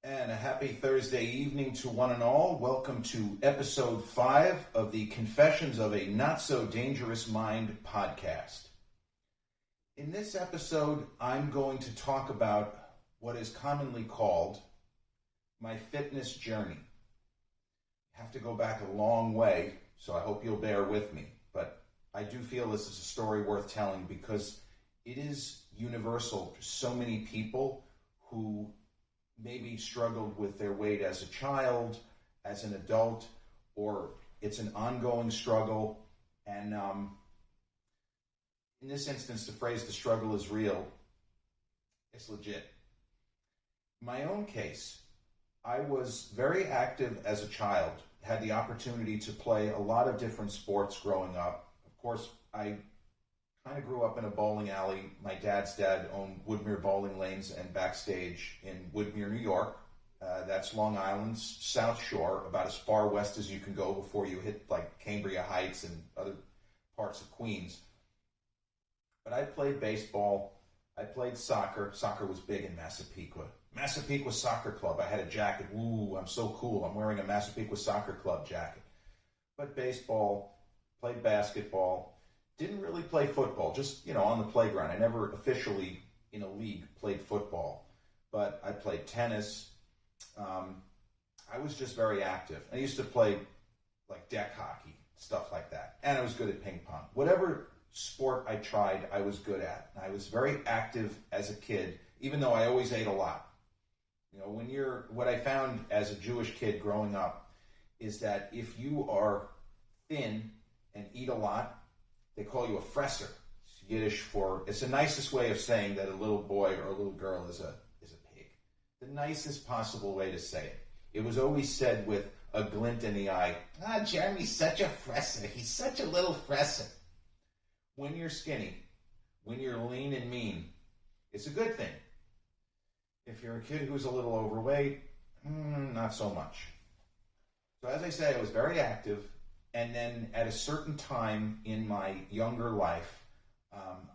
And a happy Thursday evening to one and all. Welcome to episode 5 of the Confessions of a Not So Dangerous Mind podcast. In this episode, I'm going to talk about what is commonly called my fitness journey. I have to go back a long way, so I hope you'll bear with me. But I do feel this is a story worth telling because it is universal to so many people who maybe struggled with their weight as a child, as an adult, or it's an ongoing struggle. And in this instance, the phrase "the struggle is real" is legit. In my own case, I was very active as a child, had the opportunity to play a lot of different sports growing up. Of course, I kind of grew up in a bowling alley. My dad's dad owned Woodmere Bowling Lanes and Backstage in Woodmere, New York. That's Long Island's South Shore, about as far west as you can go before you hit like Cambria Heights and other parts of Queens. But I played baseball. I played soccer. Soccer was big in Massapequa. Massapequa Soccer Club. I had a jacket. Ooh, I'm so cool. I'm wearing a Massapequa Soccer Club jacket. But baseball, played basketball. Didn't really play football, just, on the playground. I never officially, in a league, played football. But I played tennis. I was just very active. I used to play, like, deck hockey, stuff like that. And I was good at ping pong. Whatever sport I tried, I was good at. And I was very active as a kid, even though I always ate a lot. What I found as a Jewish kid growing up is that if you are thin and eat a lot, they call you a fresser. It's Yiddish it's the nicest way of saying that a little boy or a little girl is a pig. The nicest possible way to say it. It was always said with a glint in the eye. Jeremy's such a fresser. He's such a little fresser. When you're skinny, when you're lean and mean, it's a good thing. If you're a kid who's a little overweight, not so much. So as I say, I was very active. And then at a certain time in my younger life,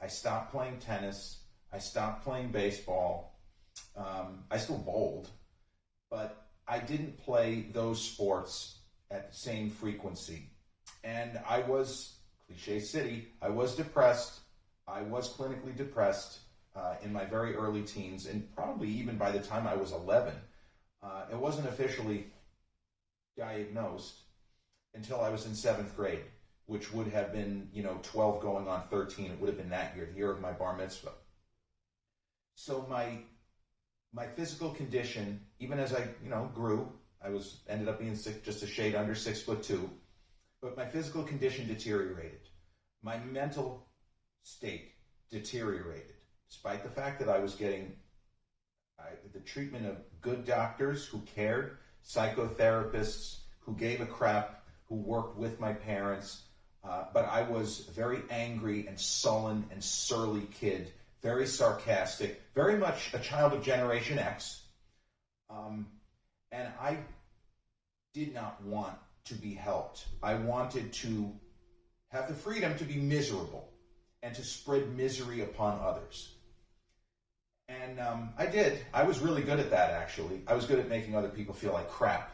I stopped playing tennis. I stopped playing baseball. I still bowled, but I didn't play those sports at the same frequency. And I was, cliche city, I was depressed. I was clinically depressed in my very early teens, and probably even by the time I was 11. It wasn't officially diagnosed until I was in 7th grade, which would have been, 12 going on 13. It would have been that year, the year of my bar mitzvah. So my physical condition, even as I, grew, ended up being just a shade under 6'2", but my physical condition deteriorated. My mental state deteriorated, despite the fact that I was getting the treatment of good doctors who cared, psychotherapists who gave a crap, who worked with my parents, but I was a very angry and sullen and surly kid, very sarcastic, very much a child of Generation X, and I did not want to be helped. I wanted to have the freedom to be miserable and to spread misery upon others. And I did. I was really good at that, actually. I was good at making other people feel like crap,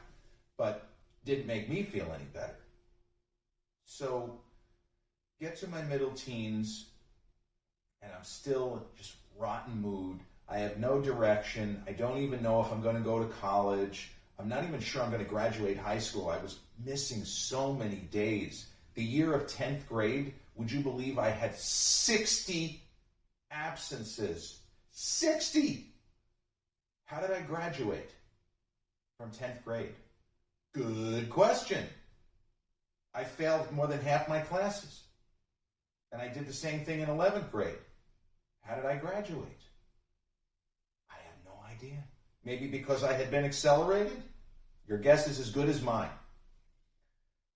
but didn't make me feel any better. So, get to my middle teens, and I'm still just rotten mood. I have no direction. I don't even know if I'm going to go to college. I'm not even sure I'm going to graduate high school. I was missing so many days. The year of 10th grade, would you believe I had 60 absences? 60! How did I graduate from 10th grade? Good question. I failed more than half my classes. And I did the same thing in 11th grade. How did I graduate? I have no idea. Maybe because I had been accelerated? Your guess is as good as mine.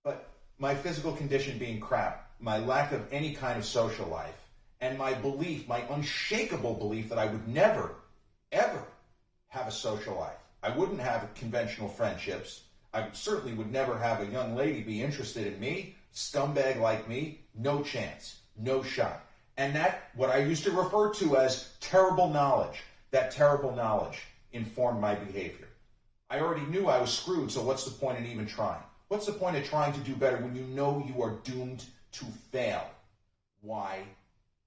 But my physical condition being crap, my lack of any kind of social life, and my belief, my unshakable belief that I would never, ever have a social life. I wouldn't have conventional friendships. I certainly would never have a young lady be interested in me, scumbag like me. No chance, no shot. And that, what I used to refer to as terrible knowledge, that terrible knowledge informed my behavior. I already knew I was screwed, so what's the point in even trying? What's the point of trying to do better when you know you are doomed to fail? Why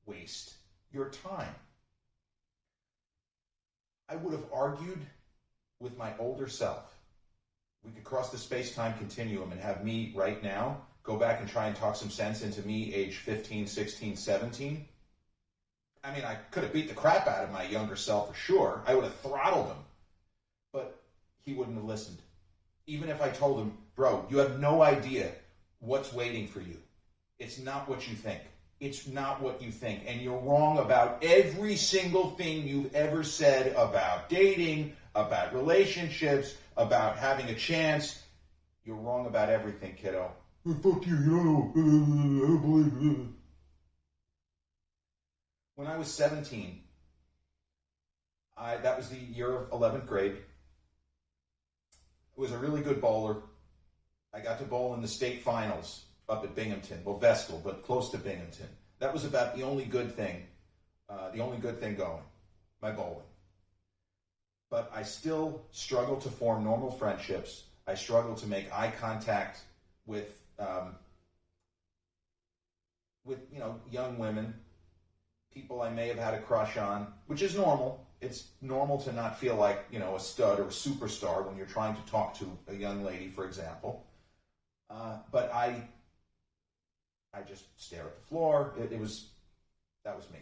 waste your time? I would have argued with my older self. We could cross the space-time continuum and have me right now go back and try and talk some sense into me age 15, 16, 17. I mean, I could have beat the crap out of my younger self for sure. I would have throttled him. But he wouldn't have listened. Even if I told him, bro, you have no idea what's waiting for you. It's not what you think. It's not what you think. And you're wrong about every single thing you've ever said about dating, about relationships, about having a chance. You're wrong about everything, kiddo. Fuck you, I don't believe it. When I was 17, that was the year of 11th grade. I was a really good bowler. I got to bowl in the state finals up at Binghamton. Well, Vestal, but close to Binghamton. That was about the only good thing going, my bowling. But I still struggled to form normal friendships. I struggled to make eye contact with young women, people I may have had a crush on, which is normal. It's normal to not feel like, a stud or a superstar when you're trying to talk to a young lady, for example. But I just stare at the floor. That was me.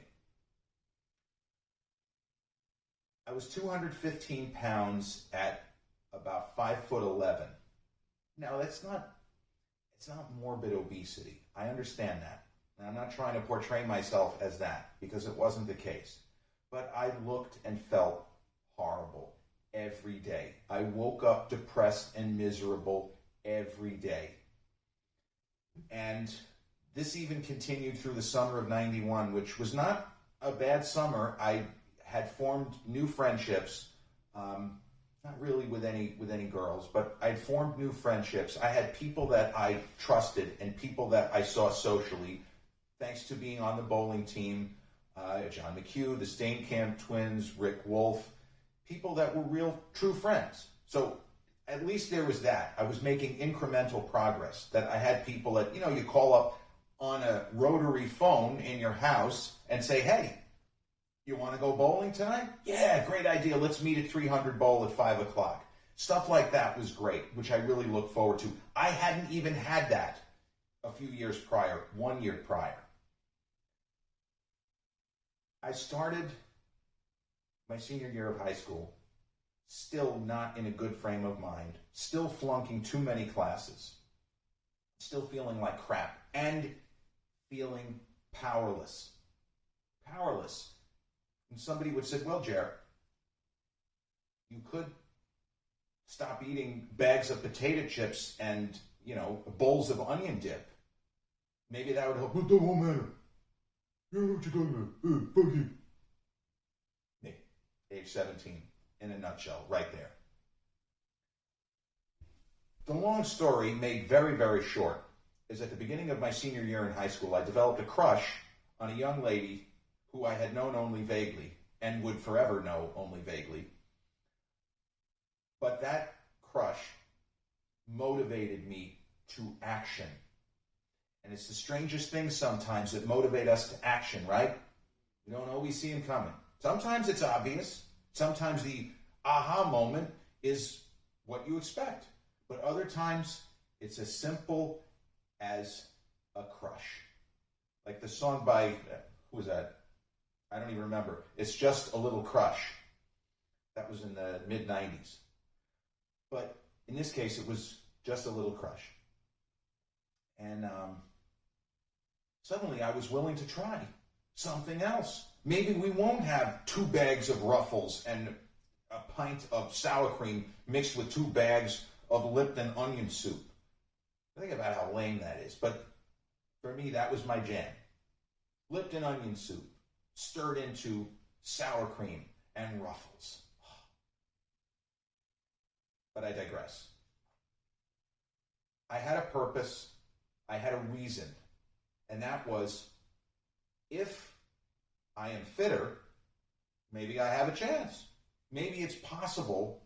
I was 215 pounds at about 5'11". Now it's not morbid obesity. I understand that. And I'm not trying to portray myself as that because it wasn't the case. But I looked and felt horrible every day. I woke up depressed and miserable every day. And this even continued through the summer of '91, which was not a bad summer. I had formed new friendships, not really with any girls, but I'd formed new friendships. I had people that I trusted and people that I saw socially, thanks to being on the bowling team. John McHugh, the Steenkamp twins, Rick Wolf, people that were real, true friends. So at least there was that. I was making incremental progress, that I had people that, you call up on a rotary phone in your house and say, hey, you want to go bowling tonight? Yeah, great idea. Let's meet at 300 Bowl at 5 o'clock. Stuff like that was great, which I really look forward to. I hadn't even had that a few years prior, 1 year prior. I started my senior year of high school, still not in a good frame of mind, still flunking too many classes, still feeling like crap, and feeling powerless. Powerless. And somebody would say, well, Jarrett, you could stop eating bags of potato chips and, bowls of onion dip. Maybe that would help. It won't matter. You know what you're talking about. Fuck you. Me, age 17, in a nutshell, right there. The long story, made very, very short, is at the beginning of my senior year in high school, I developed a crush on a young lady who I had known only vaguely, and would forever know only vaguely. But that crush motivated me to action. And it's the strangest thing sometimes that motivate us to action, right? We don't always see them coming. Sometimes it's obvious. Sometimes the aha moment is what you expect. But other times it's as simple as a crush. Like the song by, who was that? I don't even remember. It's Just a Little Crush. That was in the mid-90s. But in this case, it was just a little crush. And suddenly I was willing to try something else. Maybe we won't have 2 bags of Ruffles and a pint of sour cream mixed with 2 bags of Lipton onion soup. Think about how lame that is. But for me, that was my jam. Lipton onion soup stirred into sour cream and Ruffles. But I digress. I had a purpose. I had a reason. And that was, if I am fitter, maybe I have a chance. Maybe it's possible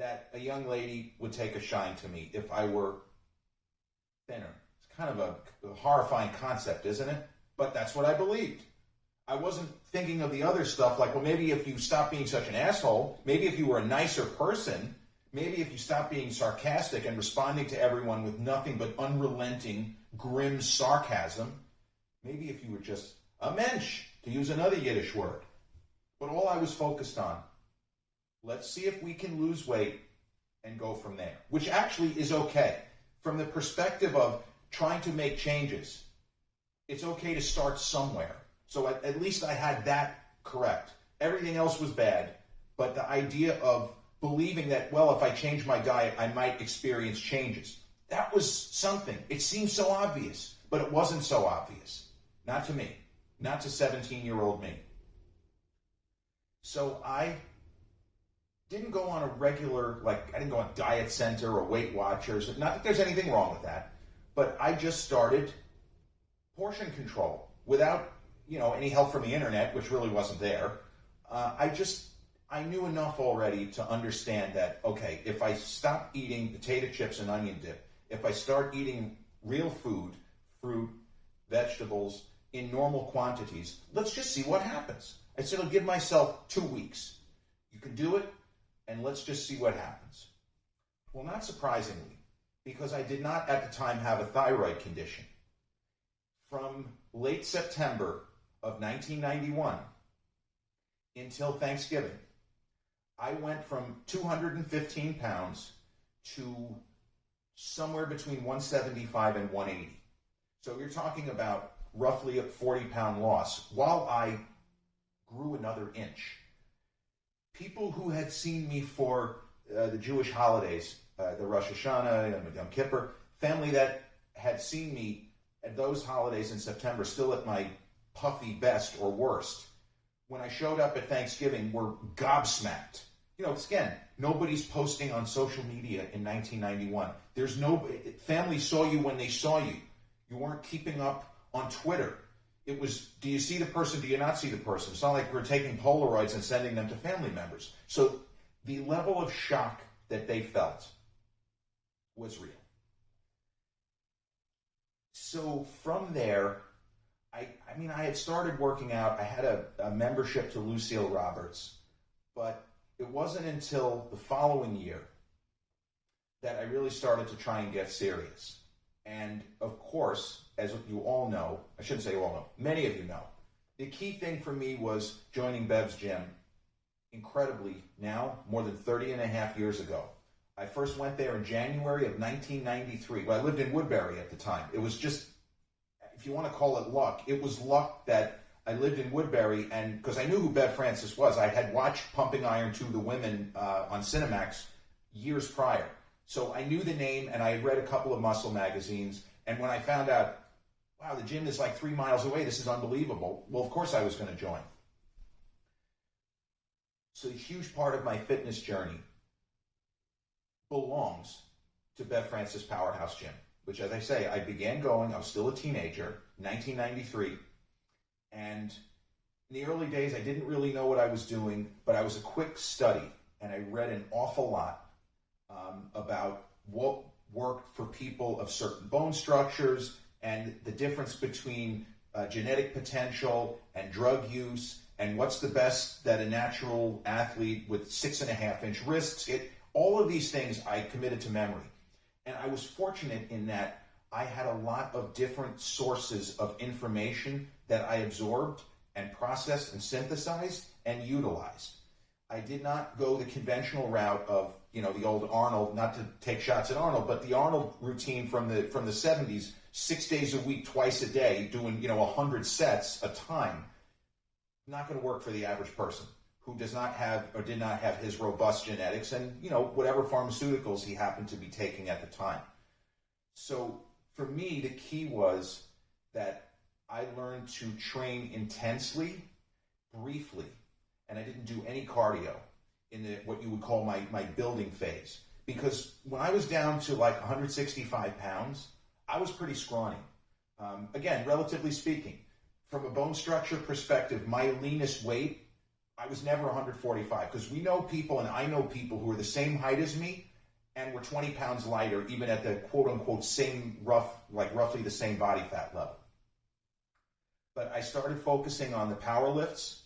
that a young lady would take a shine to me if I were thinner. It's kind of a horrifying concept, isn't it? But that's what I believed. I wasn't thinking of the other stuff like, well, maybe if you stop being such an asshole, maybe if you were a nicer person, maybe if you stop being sarcastic and responding to everyone with nothing but unrelenting, grim sarcasm, maybe if you were just a mensch, to use another Yiddish word. But all I was focused on, let's see if we can lose weight and go from there, which actually is okay. From the perspective of trying to make changes, it's okay to start somewhere. So at least I had that correct. Everything else was bad, but the idea of believing that, well, if I change my diet, I might experience changes. That was something. It seemed so obvious, but it wasn't so obvious. Not to me. Not to 17-year-old me. So I didn't go on a regular, I didn't go on Diet Center or Weight Watchers. Not that there's anything wrong with that, but I just started portion control without, any help from the internet, which really wasn't there. I knew enough already to understand that, okay, if I stop eating potato chips and onion dip, if I start eating real food, fruit, vegetables, in normal quantities, let's just see what happens. I said, I'll give myself 2 weeks. You can do it, and let's just see what happens. Well, not surprisingly, because I did not at the time have a thyroid condition. From late September of 1991 until Thanksgiving, I went from 215 pounds to somewhere between 175 and 180. So you're talking about roughly a 40-pound loss, while I grew another inch. People who had seen me for the Jewish holidays, the Rosh Hashanah and Yom Kippur, family that had seen me at those holidays in September, still at my puffy best or worst, when I showed up at Thanksgiving, were gobsmacked. Again, nobody's posting on social media in 1991. There's family saw you when they saw you. You weren't keeping up on Twitter. It was, do you see the person, do you not see the person? It's not like we're taking Polaroids and sending them to family members. So the level of shock that they felt was real. So from there, I had started working out. I had a membership to Lucille Roberts, but it wasn't until the following year that I really started to try and get serious. And of course, as you all know, I shouldn't say you all know, many of you know, the key thing for me was joining Bev's Gym incredibly now, more than 30 and a half years ago. I first went there in January of 1993. Well, I lived in Woodbury at the time. It was just, if you want to call it luck, it was luck that I lived in Woodbury, and because I knew who Bev Francis was. I had watched Pumping Iron 2, The Women on Cinemax years prior. So I knew the name, and I had read a couple of muscle magazines. And when I found out, wow, the gym is like 3 miles away, this is unbelievable, well, of course I was going to join. So a huge part of my fitness journey belongs to Bev Francis Powerhouse Gym, which, as I say, I began going, I was still a teenager, 1993. And in the early days, I didn't really know what I was doing, but I was a quick study, and I read an awful lot about what worked for people of certain bone structures and the difference between genetic potential and drug use, and what's the best that a natural athlete with 6.5-inch wrists, all of these things I committed to memory. And I was fortunate in that I had a lot of different sources of information that I absorbed and processed and synthesized and utilized. I did not go the conventional route of, the old Arnold, not to take shots at Arnold, but the Arnold routine from the 70s, 6 days a week, twice a day, doing, 100 sets a time. Not going to work for the average person who does not have or did not have his robust genetics and, whatever pharmaceuticals he happened to be taking at the time. So for me, the key was that I learned to train intensely, briefly, and I didn't do any cardio in what you would call my building phase. Because when I was down to like 165 pounds, I was pretty scrawny. Again, relatively speaking, from a bone structure perspective, my leanest weight, I was never 145, because we know people, and I know people who are the same height as me and were 20 pounds lighter, even at the quote-unquote same roughly the same body fat level. But I started focusing on the power lifts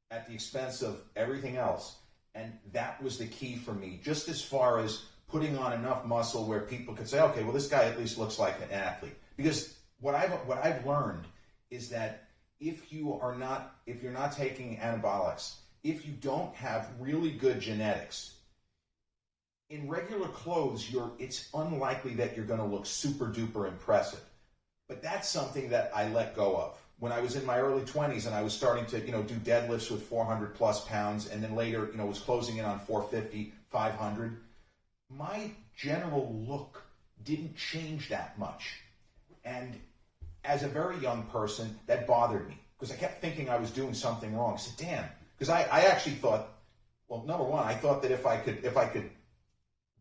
at the expense of everything else, and that was the key for me, just as far as putting on enough muscle where people could say, okay, well, this guy at least looks like an athlete. Because what I've learned is that if you're not taking anabolics, if you don't have really good genetics, in regular clothes, it's unlikely that you're going to look super duper impressive. But that's something that I let go of. When I was in my early 20s and I was starting to, do deadlifts with 400 plus pounds, and then later, was closing in on 450, 500, my general look didn't change that much. And as a very young person, that bothered me, because I kept thinking I was doing something wrong. I said, damn, because I actually thought, well, number one, I thought that if I could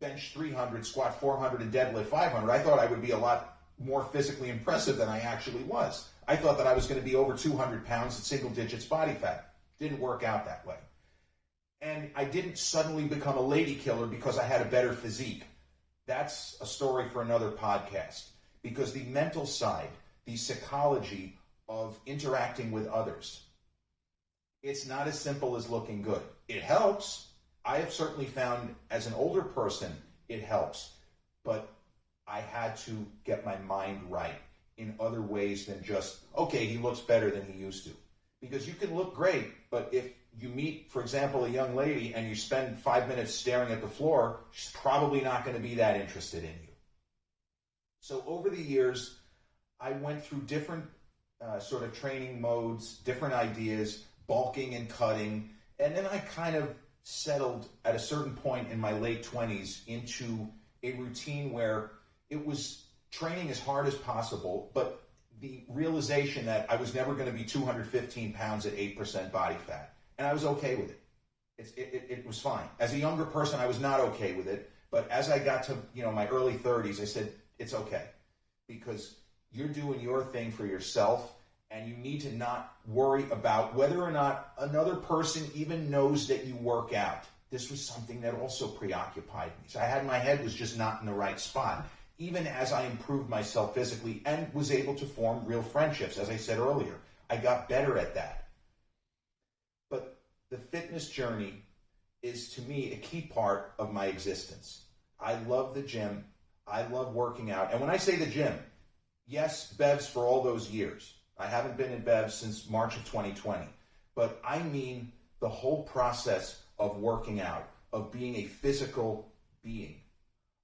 bench 300, squat 400, and deadlift 500, I thought I would be a lot more physically impressive than I actually was. I thought that I was going to be over 200 pounds at single digits body fat. Didn't work out that way. And I didn't suddenly become a lady killer because I had a better physique. That's a story for another podcast. Because the mental side, the psychology of interacting with others, it's not as simple as looking good. It helps. I have certainly found as an older person, it helps. But I had to get my mind right in other ways than just, okay, he looks better than he used to. Because you can look great, but if you meet, for example, a young lady and you spend 5 minutes staring at the floor, she's probably not going to be that interested in you. So over the years, I went through different sort of training modes, different ideas, bulking and cutting, and then I kind of settled at a certain point in my late 20s into a routine where it was training as hard as possible, but the realization that I was never going to be 215 pounds at 8% body fat. And I was okay with it. It was fine. As a younger person, I was not okay with it. But as I got to my early 30s, I said, it's okay. Because you're doing your thing for yourself, and you need to not worry about whether or not another person even knows that you work out. This was something that also preoccupied me. So my head was just not in the right spot. Even as I improved myself physically and was able to form real friendships, as I said earlier, I got better at that. But the fitness journey is, to me, a key part of my existence. I love the gym. I love working out. And when I say the gym, yes, Bev's for all those years. I haven't been in Bev's since March of 2020. But I mean the whole process of working out, of being a physical being,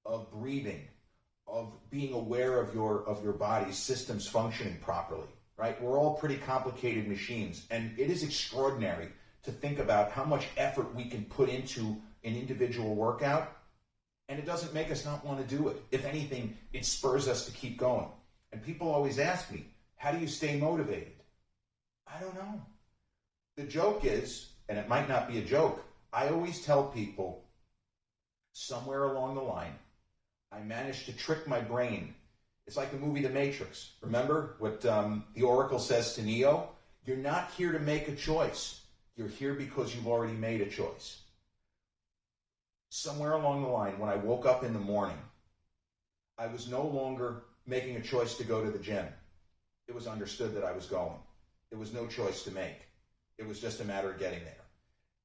of breathing, of being aware of your body's systems functioning properly, right? We're all pretty complicated machines, and it is extraordinary to think about how much effort we can put into an individual workout, and it doesn't make us not want to do it. If anything, it spurs us to keep going. And people always ask me, how do you stay motivated? I don't know. The joke is, and it might not be a joke, I always tell people somewhere along the line, I managed to trick my brain. It's like the movie The Matrix. Remember what the Oracle says to Neo? You're not here to make a choice. You're here because you've already made a choice. Somewhere along the line, when I woke up in the morning, I was no longer making a choice to go to the gym. It was understood that I was going. There was no choice to make. It was just a matter of getting there.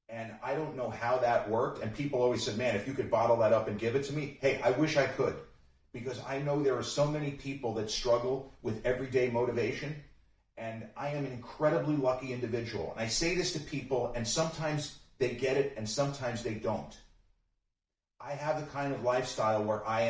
And I don't know how that worked. And people always said, man, if you could bottle that up and give it to me, hey, I wish I could. Because I know there are so many people that struggle with everyday motivation. And I am an incredibly lucky individual. And I say this to people, and sometimes they get it, and sometimes they don't. I have the kind of lifestyle where I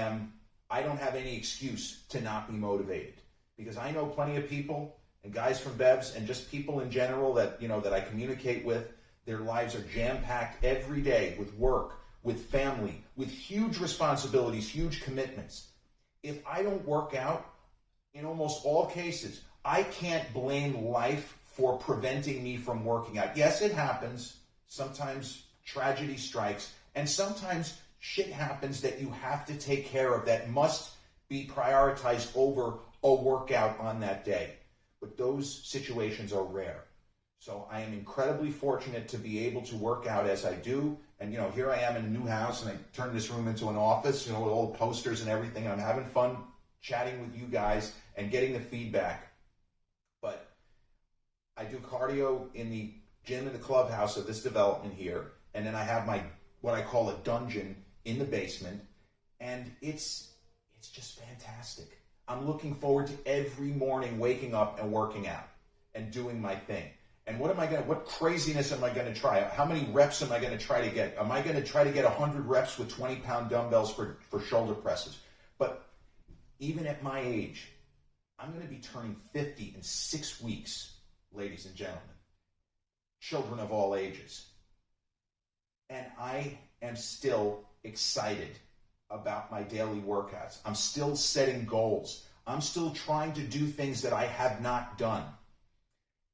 don't have any excuse to not be motivated. Because I know plenty of people, and guys from Bev's, and just people in general that I communicate with. Their lives are jam-packed every day with work, with family, with huge responsibilities, huge commitments. If I don't work out, in almost all cases, I can't blame life for preventing me from working out. Yes, it happens. Sometimes tragedy strikes, and sometimes shit happens that you have to take care of that must be prioritized over a workout on that day. But those situations are rare. So I am incredibly fortunate to be able to work out as I do. And, here I am in a new house, and I turned this room into an office, with all the posters and everything. I'm having fun chatting with you guys and getting the feedback. But I do cardio in the gym in the clubhouse of this development here. And then I have what I call a dungeon in the basement. And it's just fantastic. I'm looking forward to every morning waking up and working out and doing my thing. And what craziness am I going to try? How many reps am I going to try to get? Am I going to try to get 100 reps with 20-pound dumbbells for shoulder presses? But even at my age, I'm going to be turning 50 in 6 weeks, ladies and gentlemen, children of all ages. And I am still excited about my daily workouts. I'm still setting goals. I'm still trying to do things that I have not done.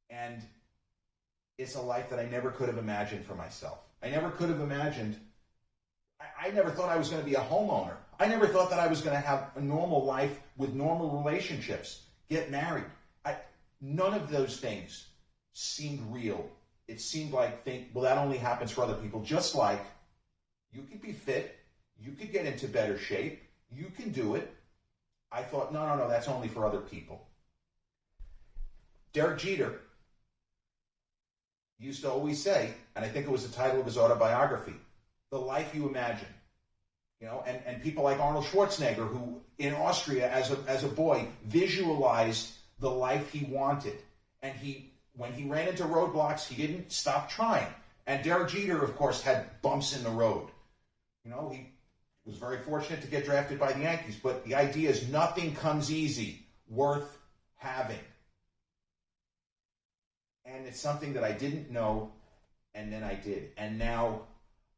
And it's a life that I never could have imagined for myself. I never could have imagined, I never thought I was going to be a homeowner. I never thought that I was going to have a normal life with normal relationships, get married. None of those things seemed real. It seemed like, that only happens for other people. Just like you could be fit, you could get into better shape, you can do it. I thought, no, that's only for other people. Derek Jeter used to always say, and I think it was the title of his autobiography, the life you imagine. And people like Arnold Schwarzenegger, who in Austria as a boy visualized the life he wanted. And when he ran into roadblocks, he didn't stop trying. And Derek Jeter, of course, had bumps in the road. He was very fortunate to get drafted by the Yankees, but the idea is nothing comes easy, worth having. And it's something that I didn't know, and then I did. And now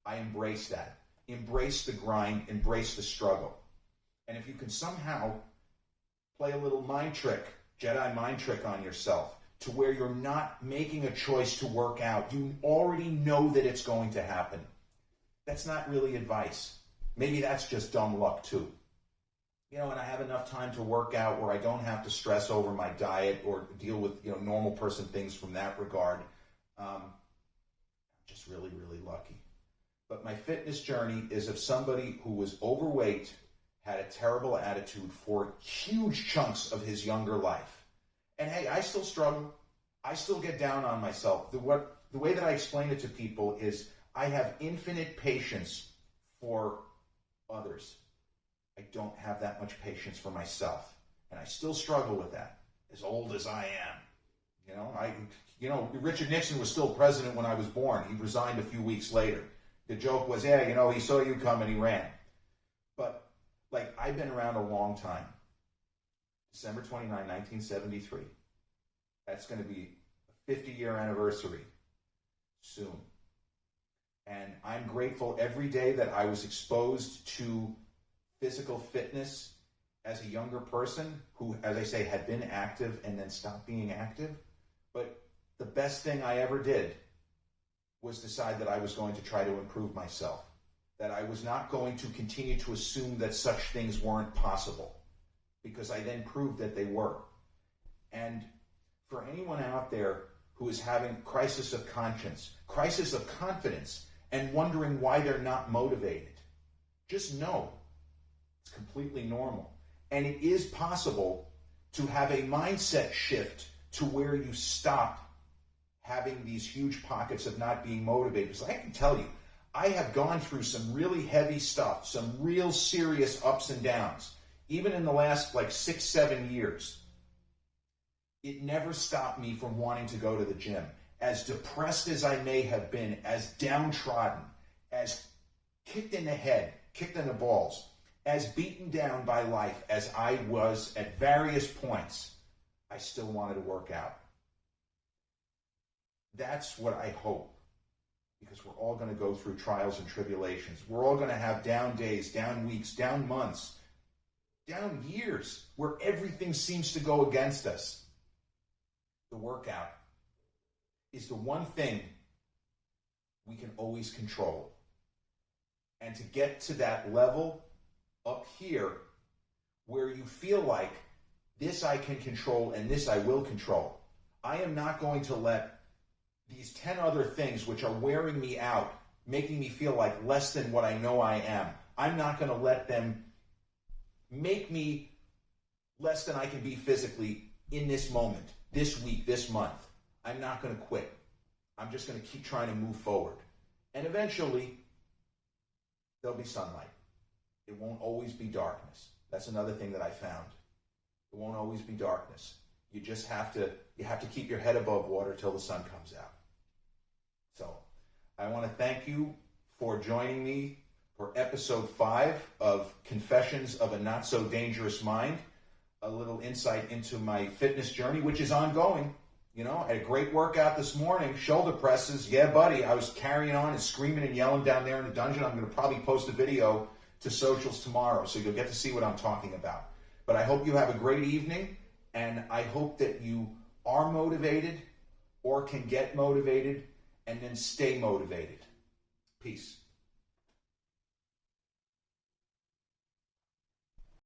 I embrace that. Embrace the grind, embrace the struggle. And if you can somehow play a little Jedi mind trick on yourself, to where you're not making a choice to work out, you already know that it's going to happen. That's not really advice. Maybe that's just dumb luck too. And I have enough time to work out where I don't have to stress over my diet or deal with, normal person things from that regard. I'm just really, really lucky. But my fitness journey is of somebody who was overweight, had a terrible attitude for huge chunks of his younger life. And hey, I still struggle. I still get down on myself. The way that I explain it to people is I have infinite patience for others. I don't have that much patience for myself. And I still struggle with that, as old as I am. Richard Nixon was still president when I was born. He resigned a few weeks later. The joke was, he saw you come and he ran. But, I've been around a long time. December 29, 1973. That's going to be a 50-year anniversary soon. And I'm grateful every day that I was exposed to physical fitness as a younger person who, as I say, had been active and then stopped being active. But the best thing I ever did was decide that I was going to try to improve myself, that I was not going to continue to assume that such things weren't possible, because I then proved that they were. And for anyone out there who is having crisis of conscience, crisis of confidence, and wondering why they're not motivated, just know it's completely normal. And it is possible to have a mindset shift to where you stop having these huge pockets of not being motivated. Because I can tell you, I have gone through some really heavy stuff, some real serious ups and downs, even in the last 6-7 years. It never stopped me from wanting to go to the gym. As depressed as I may have been, as downtrodden, as kicked in the head, kicked in the balls, as beaten down by life as I was at various points, I still wanted to work out. That's what I hope, because we're all going to go through trials and tribulations. We're all going to have down days, down weeks, down months, down years, where everything seems to go against us. The workout is the one thing we can always control. And to get to that level up here where you feel like this I can control and this I will control. I am not going to let these 10 other things which are wearing me out, making me feel like less than what I know I am. I'm not going to let them make me less than I can be physically in this moment, this week, this month. I'm not going to quit. I'm just going to keep trying to move forward. And eventually, there'll be sunlight. It won't always be darkness. That's another thing that I found. It won't always be darkness. You just have to keep your head above water till the sun comes out. So I want to thank you for joining me for episode 5 of Confessions of a Not So Dangerous Mind, a little insight into my fitness journey, which is ongoing. You know, I had a great workout this morning, shoulder presses. Yeah, buddy, I was carrying on and screaming and yelling down there in the dungeon. I'm going to probably post a video to socials tomorrow, so you'll get to see what I'm talking about. But I hope you have a great evening, and I hope that you are motivated or can get motivated and then stay motivated. Peace.